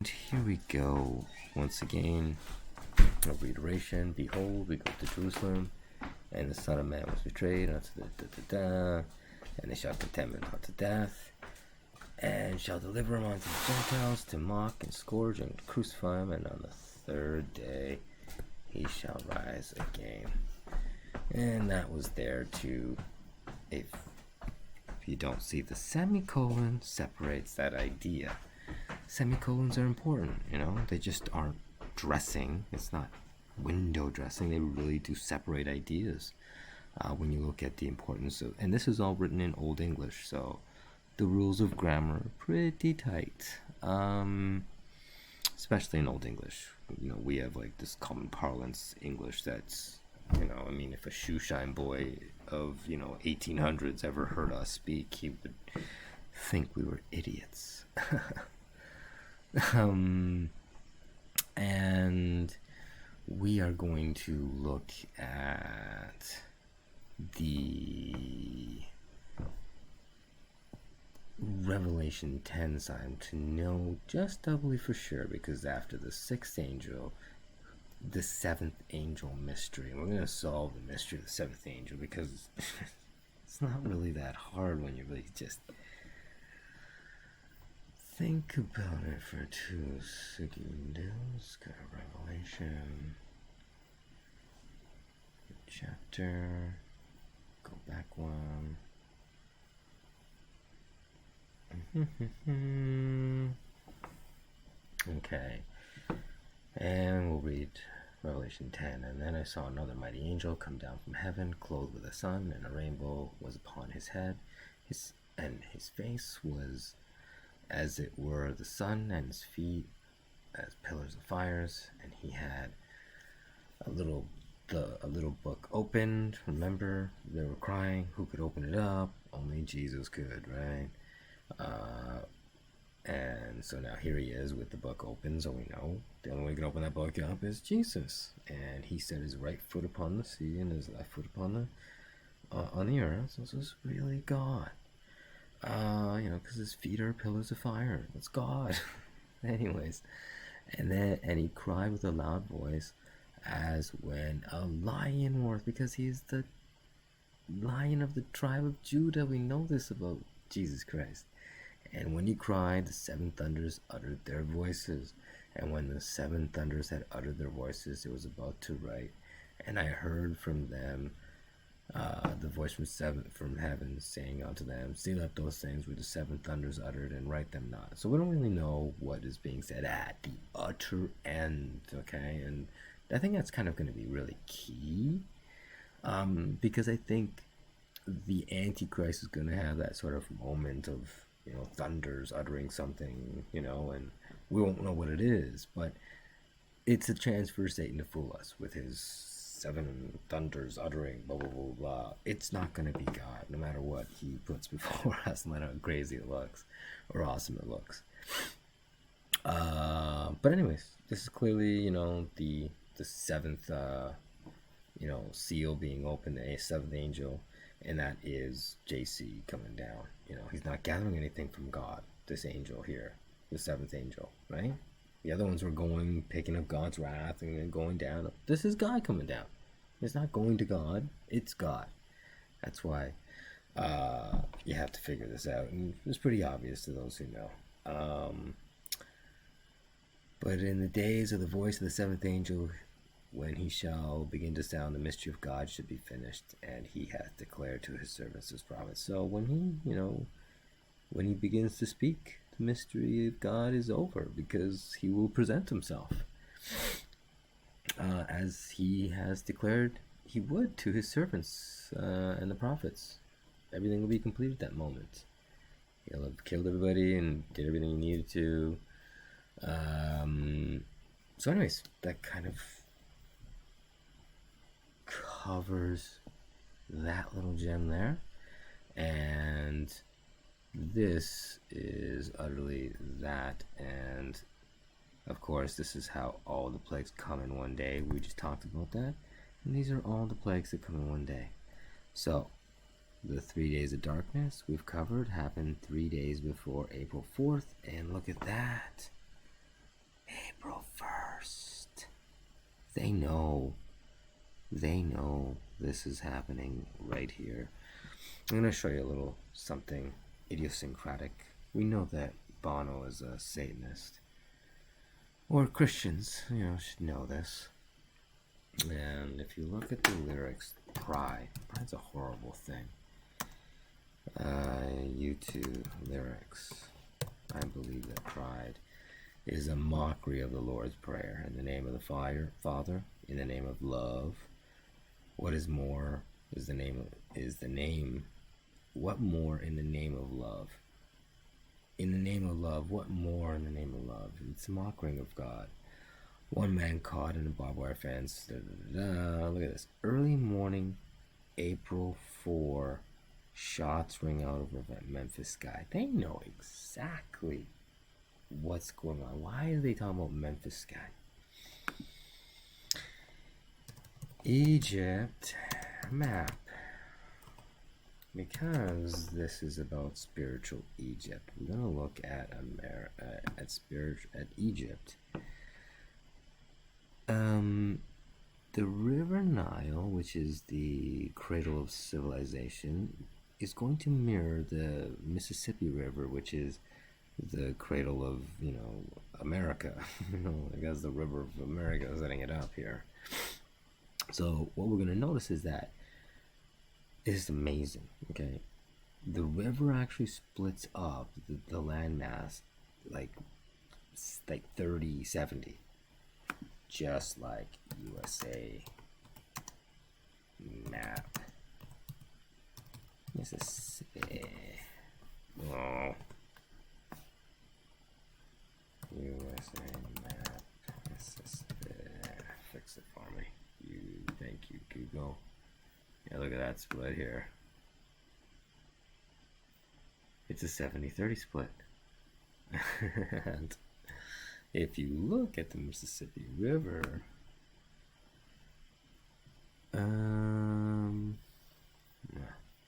Here we go. Once again, a reiteration. Behold, we go to Jerusalem, and the Son of Man was betrayed unto the and they shall condemn him unto death, and shall deliver him unto the Gentiles to mock and scourge and crucify him, and on the third day he shall rise again. And that was there to, if you don't see, the semicolon separates that idea. Semicolons are important, they just aren't dressing. It's not window dressing. They really do separate ideas when you look at the importance of, and this is all written in Old English, so the rules of grammar are pretty tight, especially in Old English. We have like this common parlance English that's, if a shoeshine boy of 1800s ever heard us speak, he would think we were idiots. And we are going to look at the Revelation 10 sign to know just doubly for sure, because after the sixth angel, the seventh angel mystery, we're going to solve the mystery of the seventh angel, because it's not really that hard when you really just think about it for 2 seconds. Go to Revelation chapter, go back one. Okay, and we'll read Revelation 10. And then I saw another mighty angel come down from heaven, clothed with the sun, and a rainbow was upon his head. His face was as it were the sun, and his feet as pillars of fires. And he had a little book opened. Remember, they were crying, who could open it up? Only Jesus could, right? And so now here he is with the book open, so we know the only way he can open that book up is Jesus. And he set his right foot upon the sea and his left foot upon the earth. So this is really God. Because his feet are pillars of fire. That's God. Anyways, and he cried with a loud voice, as when a lion roars, because he is the Lion of the tribe of Judah. We know this about Jesus Christ. And when he cried, the seven thunders uttered their voices. And when the seven thunders had uttered their voices, it was about to write. And I heard from them the voice from heaven saying unto them, seal up those things which the seven thunders uttered, and write them not. So we don't really know what is being said at the utter end, okay? And I think that's kind of going to be really key, because I think the Antichrist is going to have that sort of moment of, thunders uttering something, and we won't know what it is, but it's a chance for Satan to fool us with his seven thunders uttering blah blah blah blah. It's not going to be God, no matter what he puts before us, no matter how crazy it looks or awesome it looks. But anyways, this is clearly, the seventh seal being opened, the seventh angel, and that is JC coming down. He's not gathering anything from God, this angel here, the seventh angel, right? The other ones were picking up God's wrath and then going down. This is God coming down. It's not going to God, it's God. That's why you have to figure this out. And it's pretty obvious to those who know. But in the days of the voice of the seventh angel, when he shall begin to sound, the mystery of God should be finished, and he hath declared to his servants his promise. So when he begins to speak, the mystery of God is over, because he will present himself as he has declared he would to his servants and the prophets. Everything will be complete at that moment. He'll have killed everybody and did everything he needed to. So anyways, that kind of covers that little gem there. And this is utterly that. And of course, this is how all the plagues come in one day. We just talked about that. And these are all the plagues that come in one day. So The 3 days of darkness we've covered happened 3 days before April 4th, and look at that. They know. They know this is happening right here. I'm going to show you a little something idiosyncratic. We know that Bono is a Satanist. Or Christians, should know this. And if you look at the lyrics, pride's a horrible thing. YouTube lyrics. I believe that pride is a mockery of the Lord's Prayer. In the name of the Father, in the name of love. What is more is the name. What more in the name of love? In the name of love, what more in the name of love? It's a mocking of God. One man caught in a barbed wire fence. Look at this. Early morning, April 4, shots ring out over that Memphis sky. They know exactly what's going on. Why are they talking about Memphis sky? Egypt map. Because this is about spiritual Egypt, we're going to look at Egypt. The River Nile, which is the cradle of civilization, is going to mirror the Mississippi River, which is the cradle of, America. I guess the river of America is setting it up here. So what we're going to notice is that it's amazing, okay? The river actually splits up the landmass like 30-70, just like USA map. Mississippi. Oh. USA map. Mississippi. Fix it for me. Thank you, Google. Yeah, look at that split here. It's a 70-30 split. And if you look at the Mississippi River,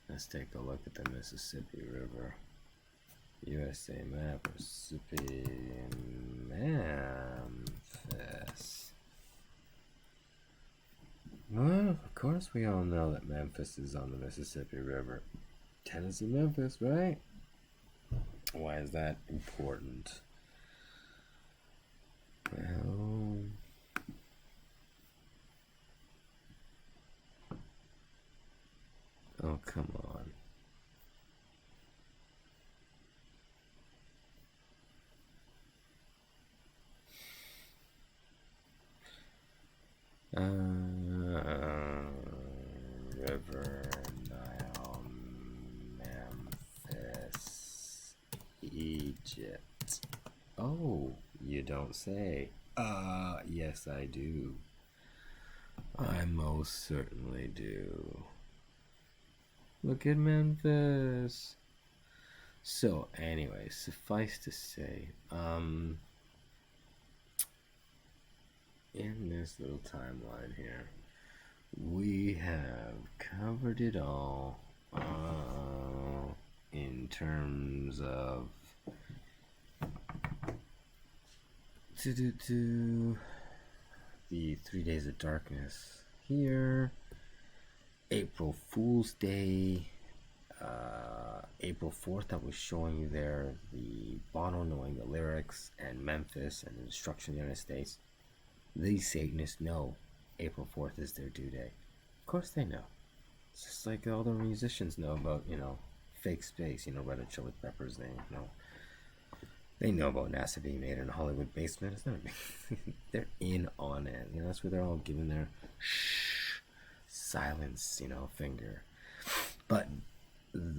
let's take a look at the Mississippi River. USA map, Mississippi, Memphis. Well, of course we all know that Memphis is on the Mississippi River. Tennessee, Memphis, right? Why is that important? Well, oh, come on. River Nile, Memphis, Egypt. Oh, you don't say. Yes I do. I most certainly do. Look at Memphis. So anyway, suffice to say, in this little timeline here, we have covered it all in terms of the 3 days of darkness here, April Fool's Day, April 4th, I was showing you there the Bono knowing the lyrics, and Memphis and the destruction of the United States. These Satanists know April 4th is their due day. Of course they know. It's just like all the musicians know about, fake space, Red Hot Chili Peppers, they know about NASA being made in a Hollywood basement. It's not they're in on it. That's where they're all giving their silence, finger. But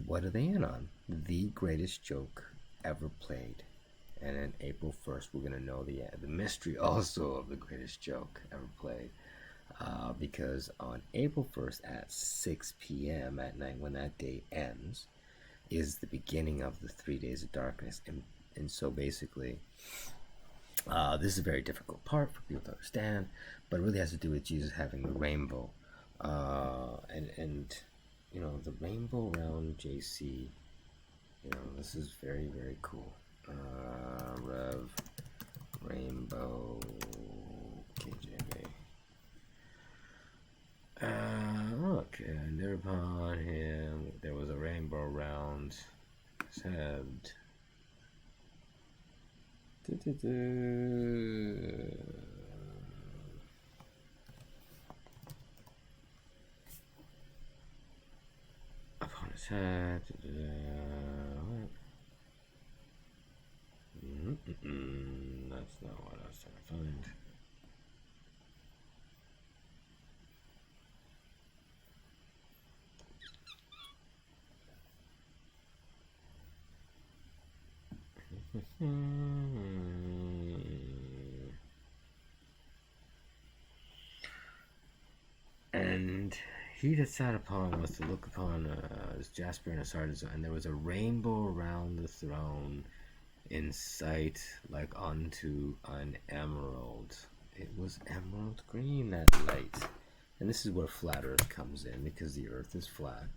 what are they in on? The greatest joke ever played. And then April 1st, we're going to know the mystery also of the greatest joke ever played. Because on April 1st at 6 p.m. at night, when that day ends, is the beginning of the 3 days of darkness. And so basically, this is a very difficult part for people to understand, but it really has to do with Jesus having the rainbow. And the rainbow around JC, this is very, very cool. Rev Rainbow KJV. Thereupon him there was a rainbow round his head. Upon his head. That's not what I was trying to find. And he that sat upon was to look upon as Jasper and a sardis, and there was a rainbow around the throne in sight like unto an emerald. It was emerald green, that light. And this is where flat earth comes in, because the earth is flat